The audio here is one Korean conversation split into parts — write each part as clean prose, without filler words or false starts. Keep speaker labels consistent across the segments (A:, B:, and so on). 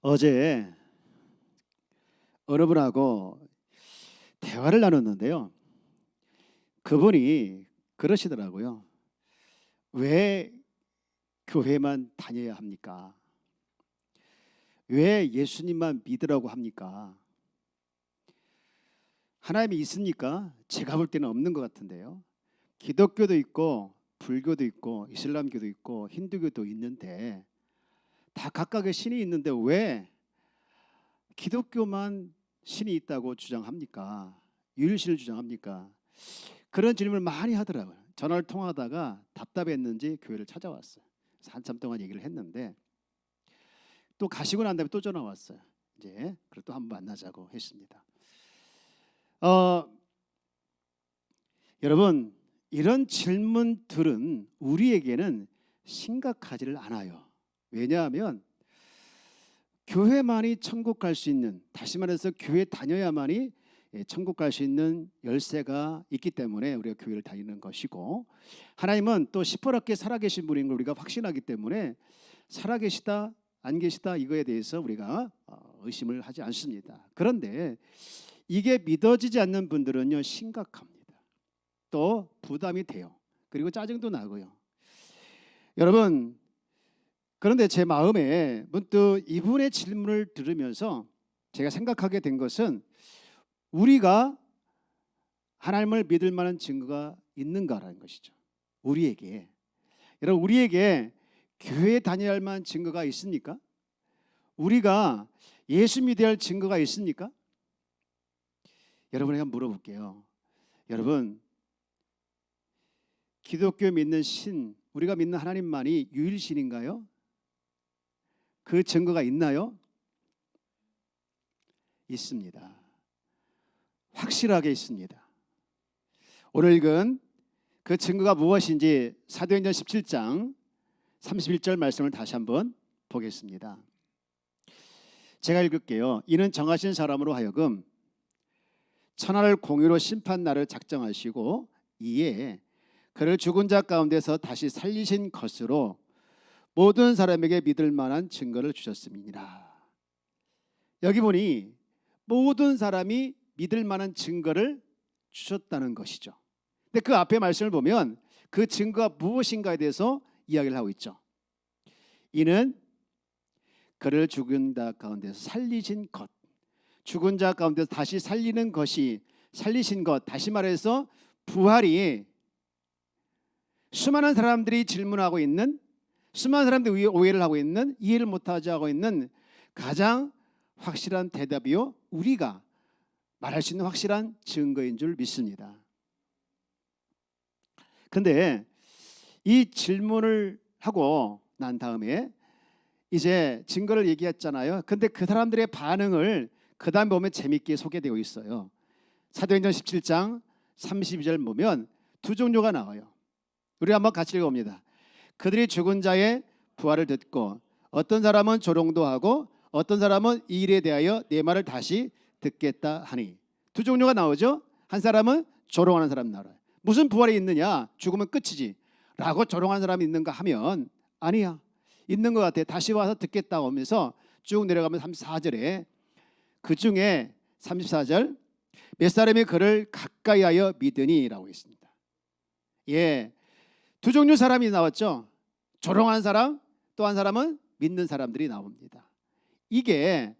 A: 어제 어느 분하고 대화를 나눴는데요. 그분이 그러시더라고요. 왜 교회만 다녀야 합니까? 왜 예수님만 믿으라고 합니까? 하나님이 있습니까? 제가 볼 때는 없는 것 같은데요. 기독교도 있고 불교도 있고 이슬람교도 있고 힌두교도 있는데 다 각각의 신이 있는데 왜 기독교만 신이 있다고 주장합니까? 유일신을 주장합니까? 그런 질문을 많이 하더라고요. 전화를 통화하다가 답답했는지 교회를 찾아왔어요. 그래서 한참 동안 얘기를 했는데 또 가시고 난 다음에 또 전화 왔어요. 이제 그래도 또 한번 만나자고 했습니다. 여러분, 이런 질문들은 우리에게는 심각하지를 않아요. 왜냐하면 교회만이 천국 갈 수 있는, 다시 말해서 교회 다녀야만이 천국 갈 수 있는 열쇠가 있기 때문에 우리가 교회를 다니는 것이고, 하나님은 또 시퍼렇게 살아계신 분인 걸 우리가 확신하기 때문에 살아계시다 안 계시다 이거에 대해서 우리가 의심을 하지 않습니다. 그런데 이게 믿어지지 않는 분들은요, 심각합니다. 또 부담이 돼요. 그리고 짜증도 나고요. 여러분, 그런데 제 마음에 문득 이분의 질문을 들으면서 제가 생각하게 된 것은, 우리가 하나님을 믿을 만한 증거가 있는가라는 것이죠. 우리에게. 여러분, 우리에게 교회에 다녀야 할 만한 증거가 있습니까? 우리가 예수 믿어야 할 증거가 있습니까? 여러분에게 물어볼게요. 여러분, 기독교 믿는 신, 우리가 믿는 하나님만이 유일신인가요? 그 증거가 있나요? 있습니다. 확실하게 있습니다. 오늘 읽은 그 증거가 무엇인지 사도행전 17장 31절 말씀을 다시 한번 보겠습니다. 제가 읽을게요. 이는 정하신 사람으로 하여금 천하를 공의로 심판 날을 작정하시고 이에 그를 죽은 자 가운데서 다시 살리신 것으로 모든 사람에게 믿을 만한 증거를 주셨음이니라. 여기 보니 모든 사람이 믿을 만한 증거를 주셨다는 것이죠. 근데 그 앞에 말씀을 보면 그 증거가 무엇인가에 대해서 이야기를 하고 있죠. 이는 그를 죽은 자 가운데서 살리신 것, 죽은 자 가운데서 다시 살리는 것이, 살리신 것, 다시 말해서 부활이 수많은 사람들이 질문하고 있는, 수많은 사람들이 오해를 하고 있는, 이해를 못하지 하고 있는 가장 확실한 대답이요, 우리가 말할 수 있는 확실한 증거인 줄 믿습니다. 근데 이 질문을 하고 난 다음에 이제 증거를 얘기했잖아요. 근데 그 사람들의 반응을 그 다음에 보면 재밌게 소개되어 있어요. 사도행전 17장 32절 보면 두 종류가 나와요. 우리 한번 같이 읽어봅니다. 그들이 죽은 자의 부활을 듣고 어떤 사람은 조롱도 하고 어떤 사람은 이 일에 대하여 내 말을 다시 듣겠다 하니. 두 종류가 나오죠. 한 사람은 조롱하는 사람 나와요. 무슨 부활이 있느냐, 죽으면 끝이지 라고 조롱하는 사람이 있는가 하면 아니야, 있는 것 같아, 다시 와서 듣겠다고 하면서 쭉 내려가면 34절에 그 중에 34절 몇 사람이 그를 가까이하여 믿으니 라고 있습니다. 예, 두 종류 사람이 나왔죠. 조롱하는 사람, 또 한 사람은 믿는 사람들이 나옵니다. 이게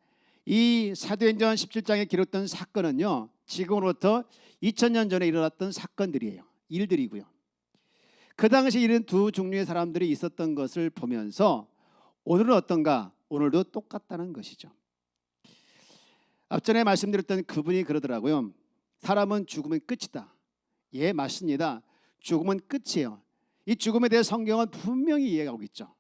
A: 이 사도행전 17장에 기록된 사건은요, 지금으로부터 2000년 전에 일어났던 사건들이에요. 일들이고요. 그 당시 이런 두 종류의 사람들이 있었던 것을 보면서 오늘은 어떤가? 오늘도 똑같다는 것이죠. 앞전에 말씀드렸던 그분이 그러더라고요. 사람은 죽으면 끝이다. 예, 맞습니다. 죽으면 끝이에요. 이 죽음에 대해 성경은 분명히 이해하고 있죠.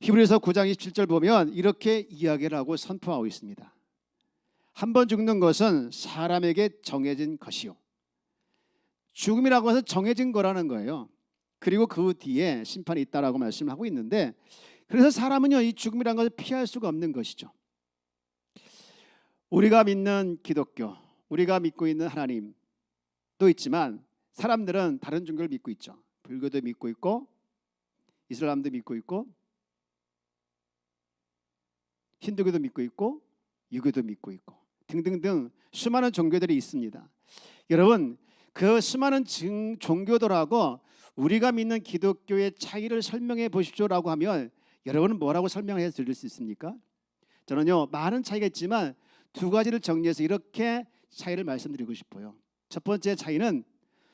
A: 히브리서 9장 27절 보면 이렇게 이야기를 하고 선포하고 있습니다. 한 번 죽는 것은 사람에게 정해진 것이요. 죽음이라고 해서 정해진 거라는 거예요. 그리고 그 뒤에 심판이 있다라고 말씀을 하고 있는데, 그래서 사람은요, 이 죽음이라는 것을 피할 수가 없는 것이죠. 우리가 믿는 기독교, 우리가 믿고 있는 하나님도 있지만 사람들은 다른 종교를 믿고 있죠. 불교도 믿고 있고 이슬람도 믿고 있고 힌두교도 믿고 있고 유교도 믿고 있고 등등등 수많은 종교들이 있습니다. 여러분, 그 수많은 종교들하고 우리가 믿는 기독교의 차이를 설명해 보십시오라고 하면 여러분은 뭐라고 설명해 드릴 수 있습니까? 저는요, 많은 차이가 있지만 두 가지를 정리해서 이렇게 차이를 말씀드리고 싶어요. 첫 번째 차이는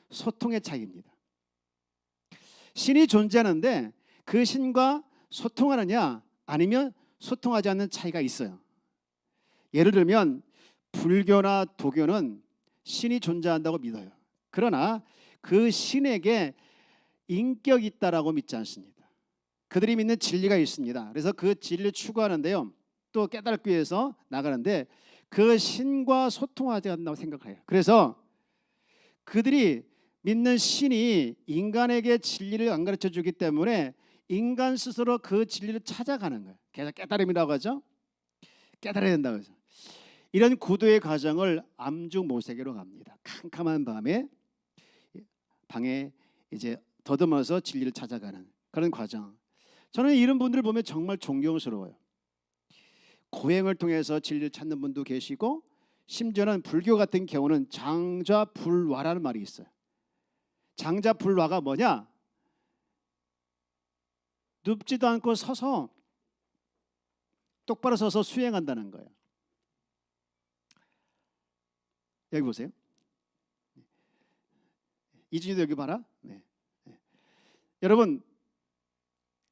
A: 소통의 차이입니다. 신이 존재하는데 그 신과 소통하느냐 아니면 소통하지 않는 차이가 있어요. 예를 들면 불교나 도교는 신이 존재한다고 믿어요. 그러나 그 신에게 인격이 있다라고 믿지 않습니다. 그들이 믿는 진리가 있습니다. 그래서 그 진리를 추구하는데요, 또 깨닫기 위해서 나가는데 그 신과 소통하지 않는다고 생각해요. 그래서 그들이 믿는 신이 인간에게 진리를 안 가르쳐 주기 때문에 인간 스스로 그 진리를 찾아가는 거예요. 그래서 깨달음이라고 하죠. 깨달아야 된다고 하죠. 이런 구도의 과정을 암주모색으로 갑니다. 캄캄한 밤에 방에 이제 더듬어서 진리를 찾아가는 그런 과정. 저는 이런 분들을 보면 정말 존경스러워요. 고행을 통해서 진리를 찾는 분도 계시고, 심지어는 불교 같은 경우는 장좌불화라는 말이 있어요. 장좌불화가 뭐냐? 눕지도 않고 서서 똑바로 서서 수행한다는 거예요. 여기 보세요. 이준이도 여기 봐라. 네. 여러분,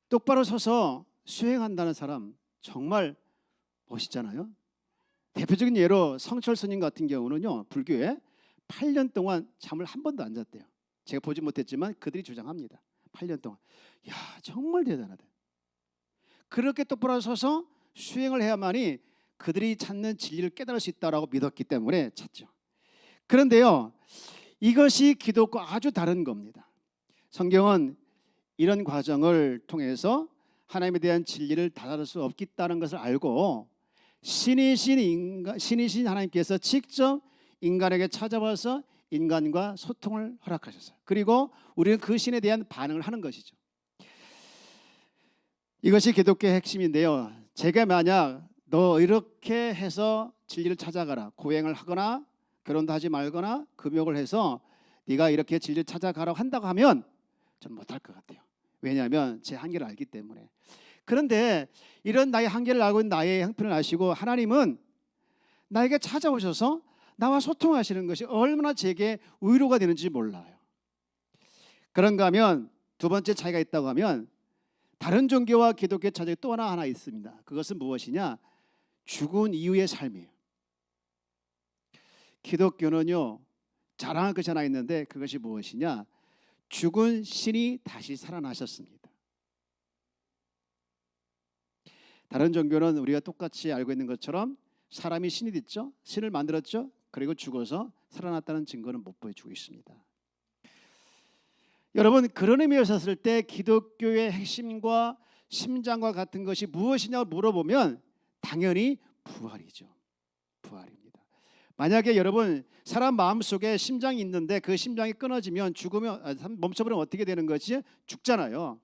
A: 똑바로 서서 수행한다는 사람 정말 멋있잖아요. 대표적인 예로 성철 스님 같은 경우는요, 불교에 8년 동안 잠을 한 번도 안 잤대요. 제가 보지 못했지만 그들이 주장합니다. 8년 동안. 야, 정말 대단하다. 그렇게 똑바로 서서 수행을 해야만이 그들이 찾는 진리를 깨달을 수 있다라고 믿었기 때문에 찾죠. 그런데요, 이것이 기독과 아주 다른 겁니다. 성경은 이런 과정을 통해서 하나님에 대한 진리를 다룰 수 없겠다는 것을 알고 신이신 하나님께서 직접 인간에게 찾아와서 인간과 소통을 허락하셨어요. 그리고 우리는 그 신에 대한 반응을 하는 것이죠. 이것이 기독교의 핵심인데요. 제가 만약 너 이렇게 해서 진리를 찾아가라, 고행을 하거나 결혼도 하지 말거나 금욕을 해서 네가 이렇게 진리를 찾아가라고 한다고 하면 저는 못할 것 같아요. 왜냐하면 제 한계를 알기 때문에. 그런데 이런 나의 한계를 알고 있는 나의 형편을 아시고 하나님은 나에게 찾아오셔서 나와 소통하시는 것이 얼마나 제게 위로가 되는지 몰라요. 그런가 하면 두 번째 차이가 있다고 하면 다른 종교와 기독교의 차이가 또 하나 있습니다. 그것은 무엇이냐? 죽은 이후의 삶이에요. 기독교는요, 자랑할 것이 하나 있는데 그것이 무엇이냐? 죽은 신이 다시 살아나셨습니다. 다른 종교는 우리가 똑같이 알고 있는 것처럼 사람이 신이 됐죠. 신을 만들었죠. 그리고 죽어서 살아났다는 증거는 못 보여주고 있습니다. 여러분, 그런 의미에서 봤을 때 기독교의 핵심과 심장과 같은 것이 무엇이냐고 물어보면 당연히 부활이죠. 부활입니다. 만약에 여러분 사람 마음속에 심장이 있는데 그 심장이 끊어지면 멈춰버리면 어떻게 되는 것이? 죽잖아요.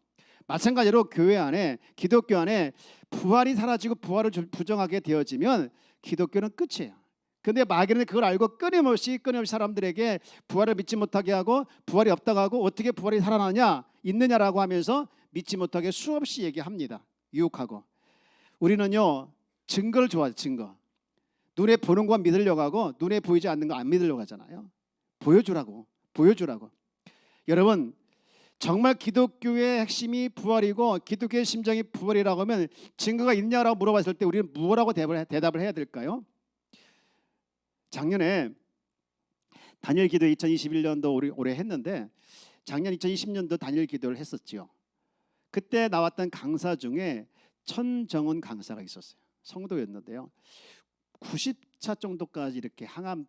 A: 마찬가지로 교회 안에, 기독교 안에 부활이 사라지고 부활을 부정하게 되어지면 기독교는 끝이에요. 그런데 마귀는 그걸 알고 끊임없이 사람들에게 부활을 믿지 못하게 하고 부활이 없다고 하고 어떻게 부활이 살아나냐, 있느냐라고 하면서 믿지 못하게 수없이 얘기합니다. 유혹하고. 우리는요, 증거를 좋아해요. 증거. 눈에 보는 것만 믿으려고 하고 눈에 보이지 않는 거 안 믿으려고 하잖아요. 보여주라고. 여러분, 정말 기독교의 핵심이 부활이고 기독교의 심정이 부활이라고 하면 증거가 있냐라고 물어봤을 때 우리는 뭐라고 대답을 해야 될까요? 작년에 단일 기도 2021년도 올해 했는데 작년 2020년도 단일 기도를 했었죠. 그때 나왔던 강사 중에 천정훈 강사가 있었어요. 성도였는데요. 90차 정도까지 이렇게 항암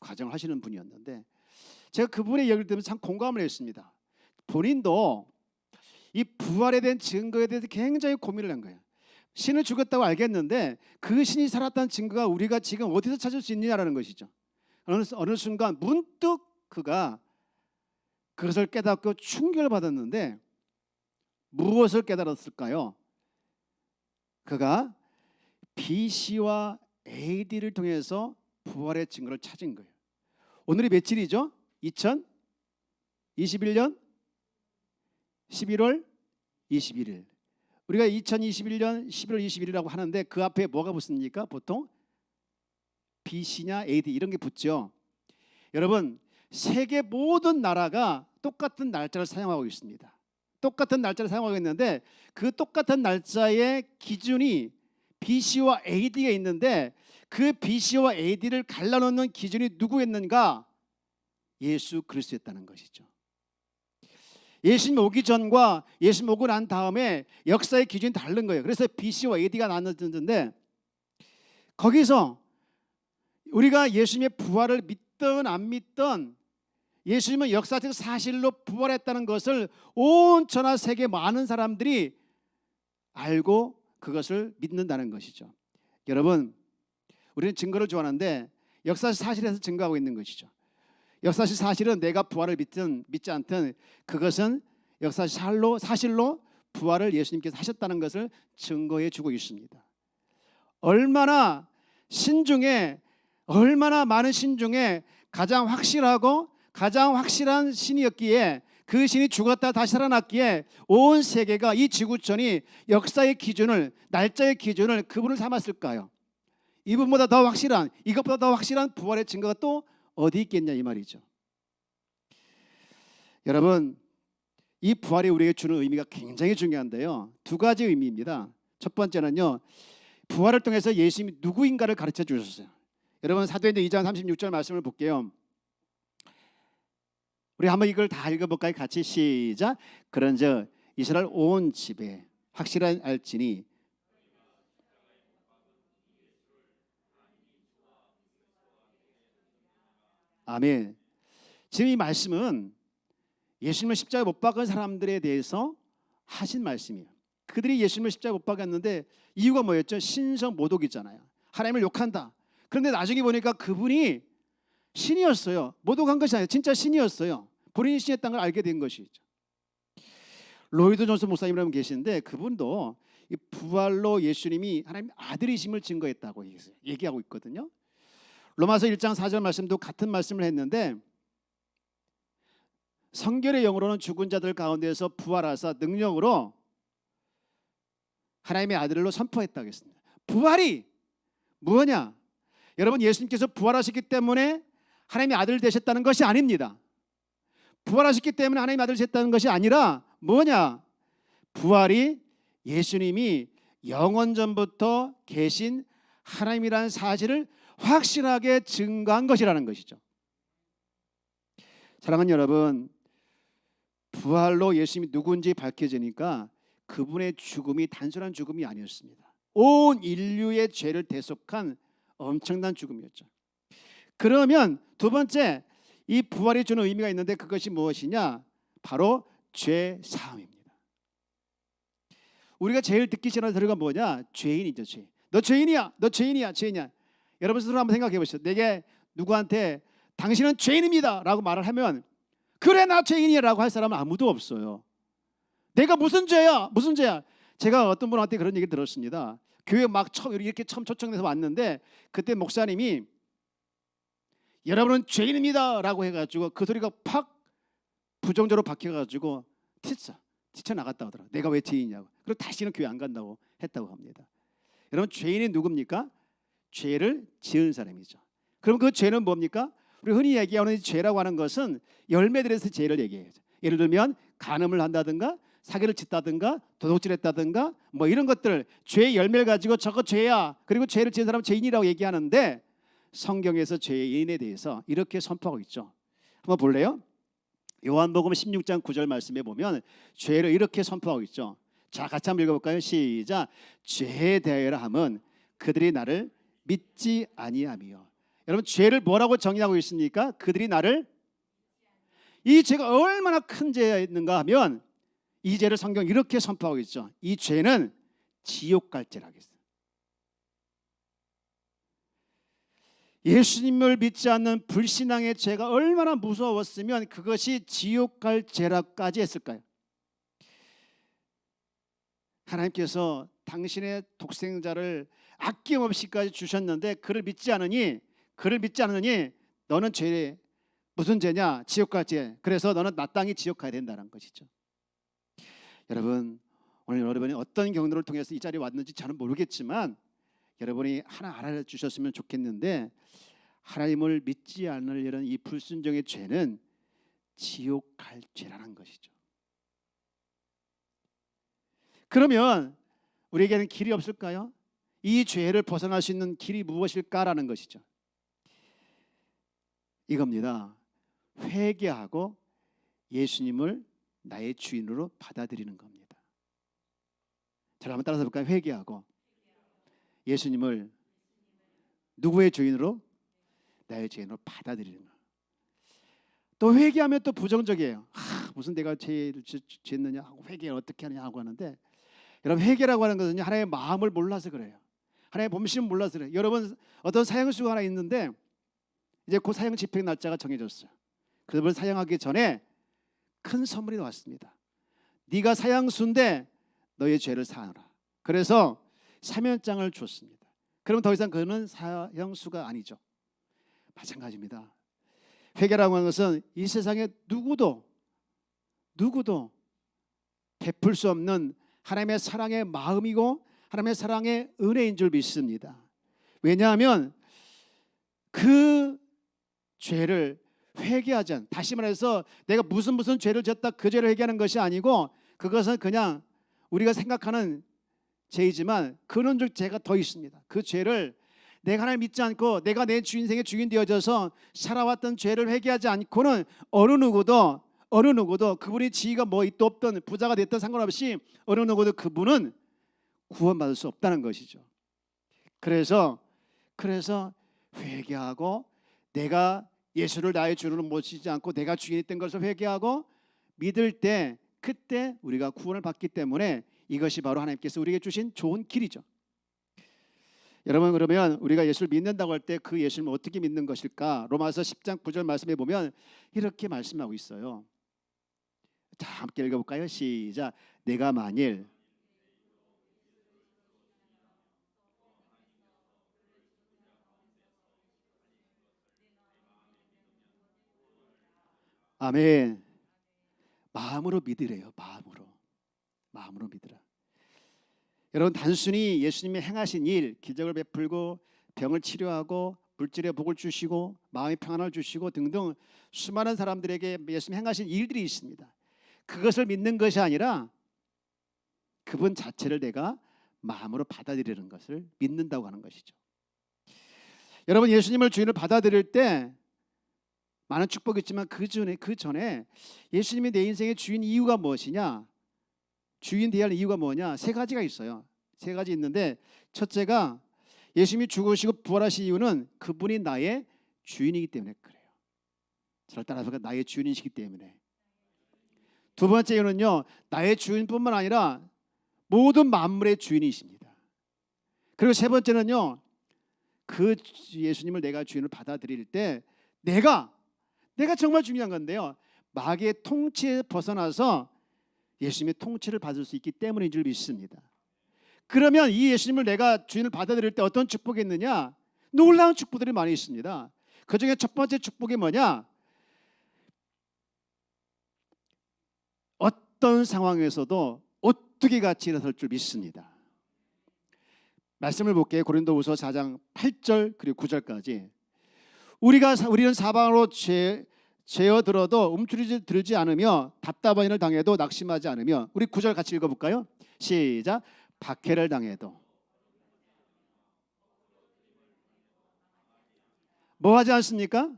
A: 과정을 하시는 분이었는데 제가 그분의 얘기를 들으면서 참 공감을 했습니다. 본인도 이 부활에 대한 증거에 대해서 굉장히 고민을 한 거예요. 신을 죽였다고 알겠는데 그 신이 살았다는 증거가 우리가 지금 어디서 찾을 수 있느냐라는 것이죠. 어느 순간 문득 그가 그것을 깨닫고 충격을 받았는데 무엇을 깨달았을까요? 그가 BC와 AD를 통해서 부활의 증거를 찾은 거예요. 오늘이 며칠이죠? 2021년 11월 21일. 우리가 2021년 11월 21일이라고 하는데 그 앞에 뭐가 붙습니까? 보통 BC냐 AD 이런 게 붙죠. 여러분, 세계 모든 나라가 똑같은 날짜를 사용하고 있습니다. 똑같은 날짜를 사용하고 있는데 그 똑같은 날짜의 기준이 BC와 AD가 있는데 그 BC와 AD를 갈라놓는 기준이 누구였는가? 예수 그리스도였다는 것이죠. 예수님 오기 전과 예수님 오고 난 다음에 역사의 기준이 다른 거예요. 그래서 BC와 AD가 나눠졌는데 거기서 우리가 예수님의 부활을 믿든 안 믿든 예수님은 역사적 사실로 부활했다는 것을 온 천하 세계 많은 사람들이 알고 그것을 믿는다는 것이죠. 여러분, 우리는 증거를 좋아하는데 역사적 사실에서 증거하고 있는 것이죠. 역사적 사실은 내가 부활을 믿든 믿지 않든 그것은 역사적 사실로 부활을 예수님께서 하셨다는 것을 증거해 주고 있습니다. 얼마나 많은 신 중에 가장 확실하고 가장 확실한 신이었기에 그 신이 죽었다 다시 살아났기에 온 세계가 이 지구촌이 역사의 기준을 날짜의 기준을 그분을 삼았을까요? 이분보다 더 확실한 이것보다 더 확실한 부활의 증거가 또 어디 있겠냐 이 말이죠. 여러분, 이 부활이 우리에게 주는 의미가 굉장히 중요한데요. 두 가지 의미입니다. 첫 번째는요, 부활을 통해서 예수님이 누구인가를 가르쳐 주셨어요. 여러분, 사도행전 2장 36절 말씀을 볼게요. 우리 한번 이걸 다 읽어볼까요? 같이 시작. 그런즉 이스라엘 온 집에 확실한 알지니 아멘. 지금 이 말씀은 예수님을 십자가에 못 박은 사람들에 대해서 하신 말씀이에요. 그들이 예수님을 십자가에 못 박았는데 이유가 뭐였죠? 신성 모독이잖아요. 하나님을 욕한다. 그런데 나중에 보니까 그분이 신이었어요. 모독한 것이 아니라 진짜 신이었어요. 본인이 신이었다는 걸 알게 된 것이죠. 로이드 존슨 목사님이라는 분 계시는데 그분도 이 부활로 예수님이 하나님 아들이심을 증거했다고 얘기하고 있거든요. 로마서 1장 4절 말씀도 같은 말씀을 했는데 성결의 영으로는 죽은 자들 가운데서 부활하사 능력으로 하나님의 아들로 선포했다고 했습니다. 부활이 뭐냐? 여러분, 예수님께서 부활하셨기 때문에 하나님의 아들 되셨다는 것이 아닙니다. 부활하셨기 때문에 하나님의 아들 되셨다는 것이 아니라 뭐냐? 부활이 예수님이 영원전부터 계신 하나님이라는 사실을 확실하게 증거한 것이라는 것이죠. 사랑하는 여러분, 부활로 예수님이 누구인지 밝혀지니까 그분의 죽음이 단순한 죽음이 아니었습니다. 온 인류의 죄를 대속한 엄청난 죽음이었죠. 그러면 두 번째, 이 부활이 주는 의미가 있는데 그것이 무엇이냐? 바로 죄 사함입니다. 우리가 제일 듣기 싫어하는 소리가 뭐냐? 죄인이죠. 죄. 너 죄인이야. 너 죄인이야. 죄인이야. 여러분 스스로 한번 생각해 보시죠. 내게 누구한테 당신은 죄인입니다 라고 말을 하면 그래 나 죄인이야 라고 할 사람은 아무도 없어요. 내가 무슨 죄야? 무슨 죄야? 제가 어떤 분한테 그런 얘기 들었습니다. 교회 막 이렇게 처음 초청돼서 왔는데 그때 목사님이 여러분은 죄인입니다 라고 해가지고 그 소리가 팍 부정적으로 박혀가지고 튀쳐나갔다 하더라고요. 내가 왜 죄인이냐고. 그리고 다시는 교회 안 간다고 했다고 합니다. 여러분, 죄인이 누굽니까? 죄를 지은 사람이죠. 그럼 그 죄는 뭡니까? 우리 흔히 얘기하는 죄라고 하는 것은 열매들에서 죄를 얘기해요. 예를 들면 간음을 한다든가 사기를 짓다든가 도둑질했다든가 뭐 이런 것들 죄의 열매를 가지고 저거 죄야. 그리고 죄를 지은 사람은 죄인이라고 얘기하는데 성경에서 죄인에 대해서 이렇게 선포하고 있죠. 한번 볼래요? 요한복음 16장 9절 말씀에 보면 죄를 이렇게 선포하고 있죠. 자, 같이 한번 읽어볼까요? 시작. 죄에 대하여라 함은 그들이 나를 믿지 아니하며. 여러분, 죄를 뭐라고 정의하고 있습니까? 그들이 나를, 이 죄가 얼마나 큰 죄였는가 하면 이 죄를 성경이 이렇게 선포하고 있죠. 이 죄는 지옥 갈 죄라고 했어요. 예수님을 믿지 않는 불신앙의 죄가 얼마나 무서웠으면 그것이 지옥 갈 죄라까지 했을까요? 하나님께서 당신의 독생자를 아낌없이까지 주셨는데 그를 믿지 않으니 너는 죄 무슨 죄냐? 지옥 갈 죄. 그래서 너는 마땅히 지옥 가야 된다는 것이죠. 여러분, 오늘 여러분이 어떤 경로를 통해서 이 자리에 왔는지 저는 모르겠지만 여러분이 하나 알아주셨으면 좋겠는데, 하나님을 믿지 않으려는 이 불순종의 죄는 지옥 갈 죄라는 것이죠. 그러면 우리에게는 길이 없을까요? 이 죄를 벗어날 수 있는 길이 무엇일까라는 것이죠. 이겁니다. 회개하고 예수님을 나의 주인으로 받아들이는 겁니다. 저를 한번 따라서 볼까요? 회개하고 예수님을 누구의 주인으로? 나의 주인으로 받아들이는 거. 또 회개하면 또 부정적이에요. 무슨 내가 죄를 지었느냐 하고 회개를 어떻게 하느냐 하고 하는데, 여러분 회개라고 하는 것은 하나님의 마음을 몰라서 그래요. 하나님의 몸심을 몰라서 그래요. 여러분 어떤 사형수가 하나 있는데 이제 그 사형 집행 날짜가 정해졌어요. 그걸 사형하기 전에 큰 선물이 나왔습니다. 네가 사형수인데 너의 죄를 사하라. 그래서 사면장을 줬습니다. 그럼 더 이상 그는 사형수가 아니죠. 마찬가지입니다. 회개라고 하는 것은 이 세상에 누구도 베풀 수 없는 하나님의 사랑의 마음이고 하나님의 사랑의 은혜인 줄 믿습니다. 왜냐하면 그 죄를 회개하지 않, 다시 말해서 내가 무슨 죄를 졌다 그 죄를 회개하는 것이 아니고, 그것은 그냥 우리가 생각하는 죄이지만 근원적 죄가 더 있습니다. 그 죄를 내가 하나님 믿지 않고 내가 내 인생의 주인 되어져서 살아왔던 죄를 회개하지 않고는 어느 누구도 그분이 지위가 뭐 있든 없든 부자가 됐든 상관없이 어느 누구도 그분은 구원받을 수 없다는 것이죠. 그래서 회개하고 내가 예수를 나의 주로 모시지 않고 내가 주인이 된 것을 회개하고 믿을 때, 그때 우리가 구원을 받기 때문에 이것이 바로 하나님께서 우리에게 주신 좋은 길이죠. 여러분, 그러면 우리가 예수를 믿는다고 할 때 그 예수를 어떻게 믿는 것일까? 로마서 10장 9절 말씀에 보면 이렇게 말씀하고 있어요. 자, 함께 읽어볼까요? 시작. 내가 만일 아멘. 마음으로 믿으래요. 마음으로 믿으라. 여러분, 단순히 예수님이 행하신 일, 기적을 베풀고 병을 치료하고 물질의 복을 주시고 마음의 평안을 주시고 등등 수많은 사람들에게 예수님이 행하신 일들이 있습니다. 그것을 믿는 것이 아니라 그분 자체를 내가 마음으로 받아들이는 것을 믿는다고 하는 것이죠. 여러분, 예수님을 주인을 받아들일 때 많은 축복이 있지만 그 전에 예수님이 내 인생의 주인 이유가 무엇이냐? 주인 되어야 할 이유가 뭐냐? 세 가지가 있어요. 세 가지 있는데, 첫째가 예수님이 죽으시고 부활하신 이유는 그분이 나의 주인이기 때문에 그래요. 저를 따라서 나의 주인이시기 때문에. 두 번째 이유는요, 나의 주인뿐만 아니라 모든 만물의 주인이십니다. 그리고 세 번째는요, 그 예수님을 내가 주인을 받아들일 때 내가 정말 중요한 건데요, 마귀의 통치에 벗어나서 예수님의 통치를 받을 수 있기 때문인 줄 믿습니다. 그러면 이 예수님을 내가 주인을 받아들일 때 어떤 축복이 있느냐? 놀라운 축복들이 많이 있습니다. 그 중에 첫 번째 축복이 뭐냐? 어떤 상황에서도 오뚜기 같이 일어설 줄 믿습니다. 말씀을 볼게요. 고린도후서 4장 8절 그리고 9절까지. 우리는 사방으로 죄어들어도 움츠러들지 않으며 답답한 일을 당해도 낙심하지 않으며. 우리 9절 같이 읽어볼까요? 시작. 박해를 당해도 뭐 하지 않습니까?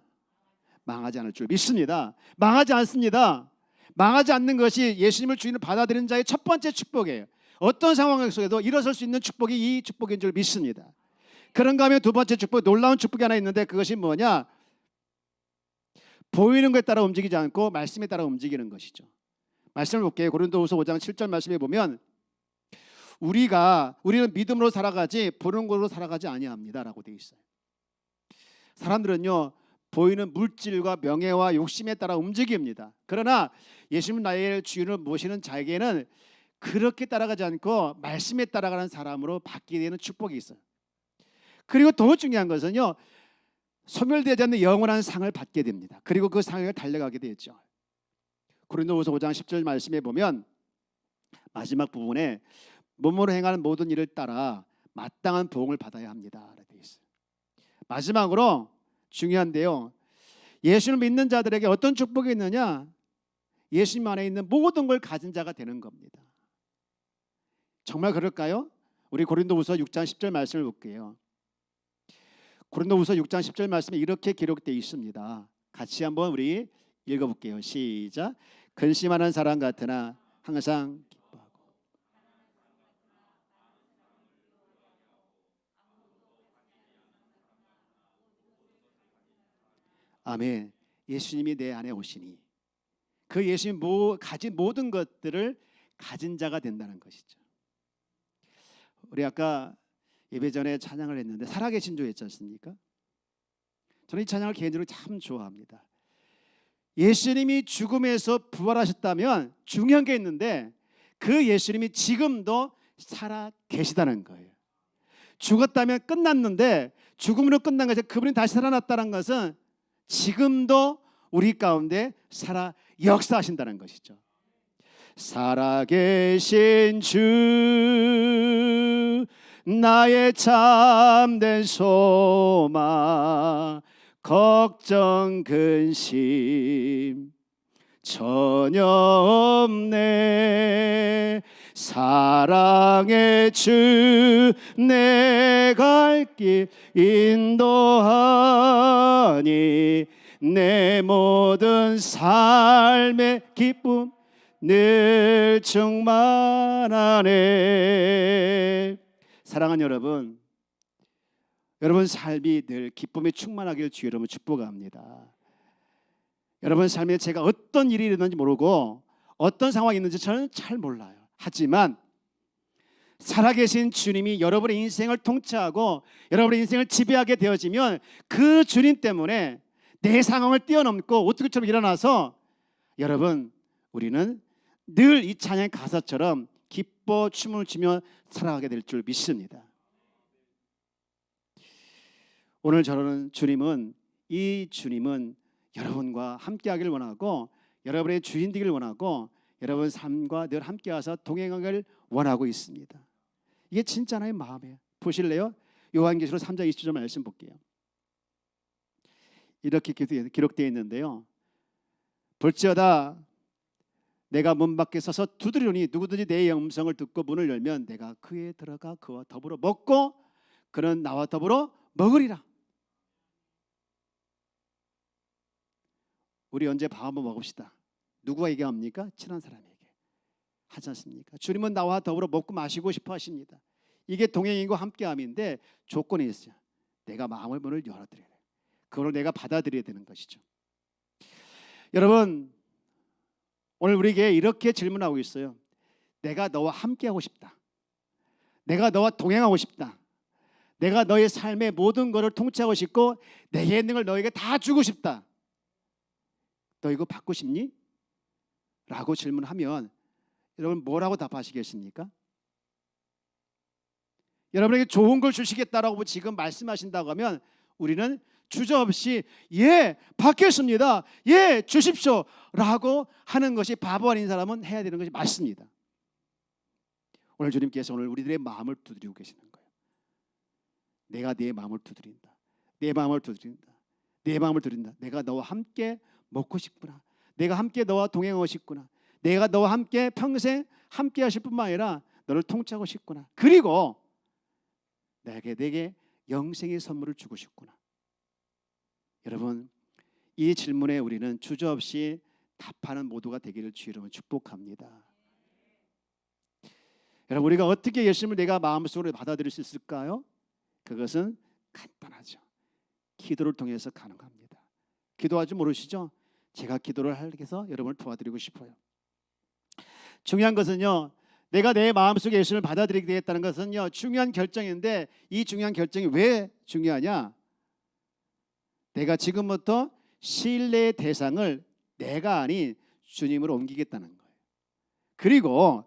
A: 망하지 않을 줄 믿습니다. 망하지 않습니다. 망하지 않는 것이 예수님을 주인을 받아들이는 자의 첫 번째 축복이에요. 어떤 상황 속에도 일어설 수 있는 축복이 이 축복인 줄 믿습니다. 그런가 하면 두 번째 축복, 놀라운 축복이 하나 있는데 그것이 뭐냐? 보이는 것에 따라 움직이지 않고 말씀에 따라 움직이는 것이죠. 말씀을 볼게요. 고린도후서 5장 7절 말씀에 보면 우리는 믿음으로 살아가지 보는 것으로 살아가지 아니합니다라고 되어 있어요. 사람들은요, 보이는 물질과 명예와 욕심에 따라 움직입니다. 그러나 예수님 나의 주인을 모시는 자에게는 그렇게 따라가지 않고 말씀에 따라가는 사람으로 바뀌게 되는 축복이 있어요. 그리고 더 중요한 것은요, 소멸되지 않는 영원한 상을 받게 됩니다. 그리고 그 상을 달려가게 되죠. 고린도후서 5장 10절 말씀에 보면 마지막 부분에 몸으로 행하는 모든 일을 따라 마땅한 보응을 받아야 합니다. 되어 있어요. 마지막으로 중요한데요, 예수를 믿는 자들에게 어떤 축복이 있느냐? 예수님 안에 있는 모든 걸 가진 자가 되는 겁니다. 정말 그럴까요? 우리 고린도후서 6장 10절 말씀을 볼게요. 고린도후서 6장 10절 말씀에 이렇게 기록되어 있습니다. 같이 한번 우리 읽어볼게요. 시작. 근심하는 사람 같으나 항상 기뻐하고. 아멘. 예수님이 내 안에 오시니 그 예수님 가진 모든 것들을 가진 자가 된다는 것이죠. 우리 아까 예배 전에 찬양을 했는데 살아계신 주 했지 않습니까? 저는 이 찬양을 개인적으로 참 좋아합니다. 예수님이 죽음에서 부활하셨다면 중요한 게 있는데 그 예수님이 지금도 살아 계시다는 거예요. 죽었다면 끝났는데 죽음으로 끝난 것이 그분이 다시 살아났다는 것은 지금도 우리 가운데 살아 역사하신다는 것이죠. 살아계신 주 나의 참된 소망 걱정 근심 전혀 없네. 사랑의 주 내 갈 길 인도하니 내 모든 삶의 기쁨 늘 충만하네. 사랑하는 여러분, 여러분 삶이 늘 기쁨에 충만하길 주의 이름으로 축복합니다. 여러분 삶에 제가 어떤 일이 일어났는지 모르고 어떤 상황이 있는지 저는 잘 몰라요. 하지만 살아계신 주님이 여러분의 인생을 통치하고 여러분의 인생을 지배하게 되어지면 그 주님 때문에 내 상황을 뛰어넘고 어떻게처럼 일어나서 여러분 우리는 늘 이 찬양 가사처럼 기뻐 춤을 추며 살아가게 될 줄 믿습니다. 오늘 저는 이 주님은 여러분과 함께하기를 원하고 여러분의 주인 되기를 원하고 여러분 삶과 늘 함께하서 동행하기를 원하고 있습니다. 이게 진짜 하나의 마음이에요. 보실래요? 요한계시록 3장 20절 말씀 볼게요. 이렇게 기록되어 있는데요. 볼지어다 내가 문 밖에 서서 두드리노니 누구든지 내 음성을 듣고 문을 열면 내가 그에 들어가 그와 더불어 먹고 그는 나와 더불어 먹으리라. 우리 언제 밥 한번 먹읍시다. 누구가 얘기합니까? 친한 사람에게 하지 않습니까? 주님은 나와 더불어 먹고 마시고 싶어 하십니다. 이게 동행인과 함께함인데 조건이 있어요. 내가 마음의 문을 열어드려야 돼요. 그걸 내가 받아들여야 되는 것이죠. 여러분 오늘 우리에게 이렇게 질문하고 있어요. 내가 너와 함께하고 싶다. 내가 너와 동행하고 싶다. 내가 너의 삶의 모든 것을 통치하고 싶고 내게 있는 걸 너에게 다 주고 싶다. 너 이거 받고 싶니? 라고 질문하면 여러분 뭐라고 답하시겠습니까? 여러분에게 좋은 걸 주시겠다라고 지금 말씀하신다고 하면 우리는 주저없이 예 받겠습니다, 예 주십시오 라고 하는 것이 바보 아닌 사람은 해야 되는 것이 맞습니다. 오늘 주님께서 오늘 우리들의 마음을 두드리고 계시는 거예요. 내가 네 마음을 두드린다. 내 마음을 두드린다. 내 마음을 두드린다. 내가 너와 함께 먹고 싶구나. 내가 함께 너와 동행하고 싶구나. 내가 너와 함께 평생 함께 하실 뿐만 아니라 너를 통치하고 싶구나. 그리고 내게 영생의 선물을 주고 싶구나. 여러분 이 질문에 우리는 주저없이 답하는 모두가 되기를 주의 이름으로 축복합니다. 여러분 우리가 어떻게 예수님을 내가 마음속으로 받아들일 수 있을까요? 그것은 간단하죠. 기도를 통해서 가능합니다. 기도하지 모르시죠? 제가 기도를 하기 위해서 여러분을 도와드리고 싶어요. 중요한 것은요, 내가 내 마음속에 예수님을 받아들이게 되겠다는 것은요 중요한 결정인데 이 중요한 결정이 왜 중요하냐? 내가 지금부터 신뢰의 대상을 내가 아닌 주님으로 옮기겠다는 거예요. 그리고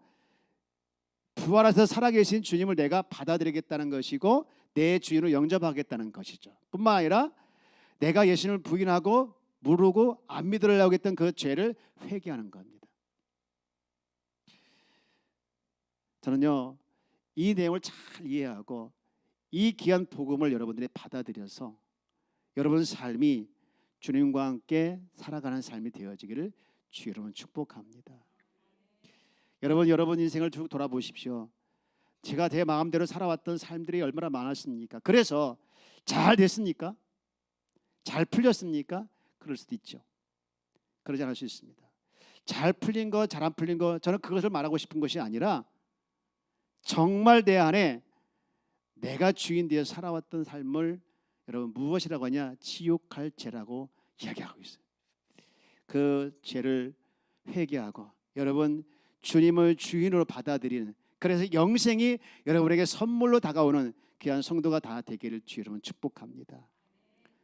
A: 부활해서 살아계신 주님을 내가 받아들이겠다는 것이고 내 주인으로 영접하겠다는 것이죠. 뿐만 아니라 내가 예수님을 부인하고 모르고 안 믿으려고 했던 그 죄를 회개하는 겁니다. 저는요, 이 내용을 잘 이해하고 이 귀한 복음을 여러분들이 받아들여서 여러분 삶이 주님과 함께 살아가는 삶이 되어지기를 주 여러분 축복합니다. 여러분 인생을 쭉 돌아보십시오. 제가 제 마음대로 살아왔던 삶들이 얼마나 많았습니까? 그래서 잘 됐습니까? 잘 풀렸습니까? 그럴 수도 있죠. 그러지 않을 수 있습니다. 잘 풀린 거, 잘 안 풀린 거, 저는 그것을 말하고 싶은 것이 아니라 정말 내 안에 내가 주인 되어 살아왔던 삶을 여러분 무엇이라고 하냐? 지옥할 죄라고 이야기하고 있어요. 그 죄를 회개하고 여러분 주님을 주인으로 받아들이는, 그래서 영생이 여러분에게 선물로 다가오는 귀한 성도가 다 되기를 주 여러분 축복합니다.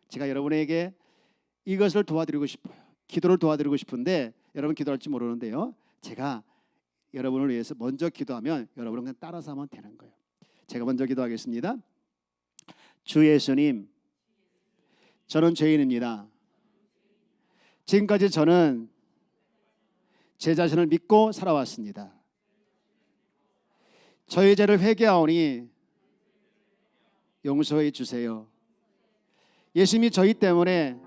A: 제가 여러분에게 이것을 도와드리고 싶어요. 기도를 도와드리고 싶은데 여러분 기도할지 모르는데요, 제가 여러분을 위해서 먼저 기도하면 여러분은 그냥 따라서 하면 되는 거예요. 제가 먼저 기도하겠습니다. 주 예수님, 저는 죄인입니다. 지금까지 저는 제 자신을 믿고 살아왔습니다. 저의 죄를 회개하오니 용서해 주세요. 예수님이 저희 때문에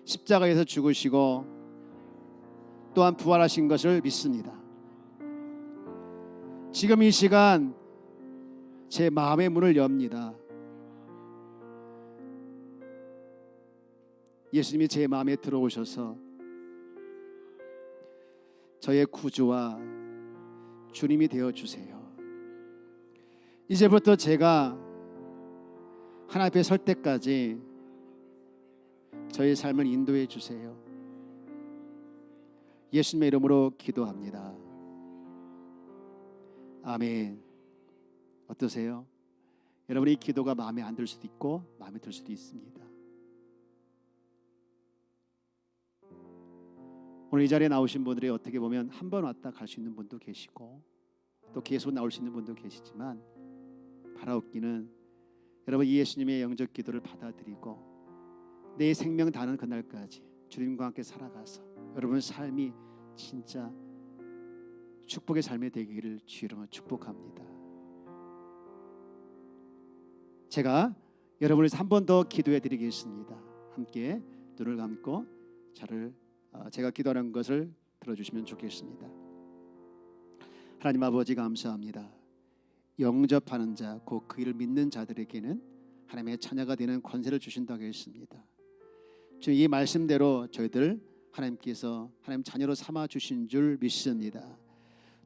A: 십자가에서 죽으시고 또한 부활하신 것을 믿습니다. 지금 이 시간 제 마음의 문을 엽니다. 예수님이 제 마음에 들어오셔서 저의 구주와 주님이 되어주세요. 이제부터 제가 하나님 앞에 설 때까지 저의 삶을 인도해 주세요. 예수님의 이름으로 기도합니다. 아멘. 어떠세요? 여러분이 기도가 마음에 안 들 수도 있고 마음에 들 수도 있습니다. 오늘 이 자리에 나오신 분들이 어떻게 보면 한 번 왔다 갈 수 있는 분도 계시고 또 계속 나올 수 있는 분도 계시지만, 바라옵기는 여러분 이 예수님의 영접 기도를 받아들이고 내 생명 다하는 그날까지 주님과 함께 살아가서 여러분 삶이 진짜 축복의 삶이 되기를 주 이름으로 축복합니다. 제가 여러분을 위해서 한 번 더 기도해 드리겠습니다. 함께 눈을 감고 제가 기도하는 것을 들어주시면 좋겠습니다. 하나님 아버지 감사합니다. 영접하는 자, 곧 그 일을 믿는 자들에게는 하나님의 자녀가 되는 권세를 주신다고 했습니다. 지금 이 말씀대로 저희들 하나님께서 하나님 자녀로 삼아 주신 줄 믿습니다.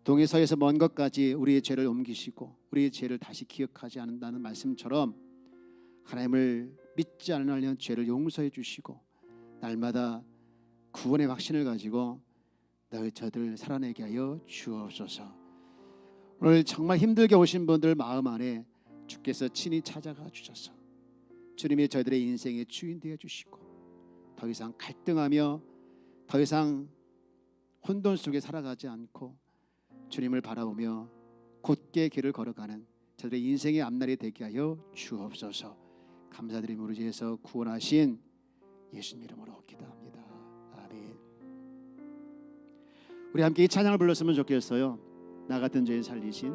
A: 동에서에서 먼 것까지 우리의 죄를 옮기시고 우리의 죄를 다시 기억하지 않는다는 말씀처럼 하나님을 믿지 않으려는 죄를 용서해 주시고 날마다 구원의 확신을 가지고 저들 살아내게 하여 주옵소서. 오늘 정말 힘들게 오신 분들 마음 안에 주께서 친히 찾아가 주셔서 주님이 저희들의 인생의 주인 되어 주시고 더 이상 갈등하며 더 이상 혼돈 속에 살아가지 않고 주님을 바라보며 곧게 길을 걸어가는 저희들의 인생의 앞날이 되게 하여 주옵소서. 감사드리며 우리 주에서 구원하신 예수님 이름으로 기도합니다. 아멘. 우리 함께 이 찬양을 불렀으면 좋겠어요. 나 같은 죄인 살리신